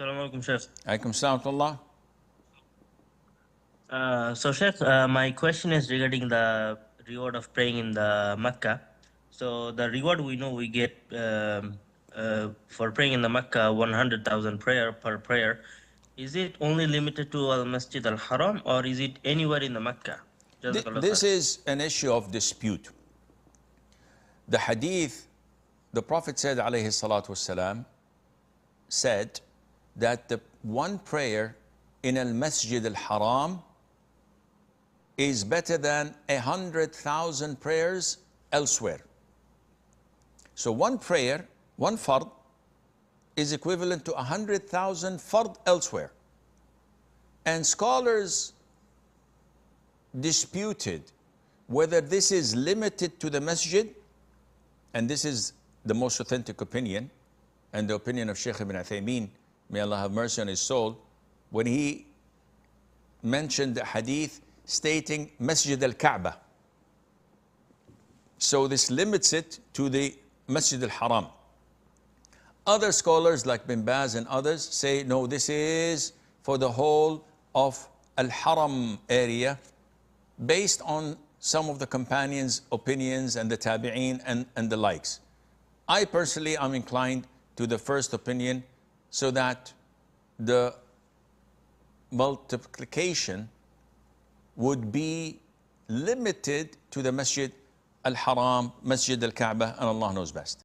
Assalamu alaikum, Sheikh. Alaikum salam wa rahmatullah. So, Sheikh, my question is regarding the reward of praying in the Makkah. So, the reward we know we get for praying in the Makkah 100,000 prayer per prayer. Is it only limited to Masjid al-Haram or is it anywhere in the Makkah? Jazakallah This khair. is an issue of dispute. The hadith, the Prophet said, alayhi salatu wasalam, said that the one prayer in al-Masjid al-Haram is better than 100,000 prayers elsewhere. So one prayer, one fard, is equivalent to 100,000 fard elsewhere. And scholars disputed whether this is limited to the masjid, and this is the most authentic opinion, and the opinion of Sheikh Ameen, may Allah have mercy on his soul, when he mentioned the hadith stating Masjid al-Kaaba. So this limits it to the Masjid al-Haram. Other scholars like Bin Baz and others say, no, this is for the whole of al-Haram area, based on some of the companions' opinions and the tabi'een and the likes. I personally am inclined to the first opinion, so that the multiplication would be limited to the Masjid al-Haram, Masjid al-Kaaba, and Allah knows best.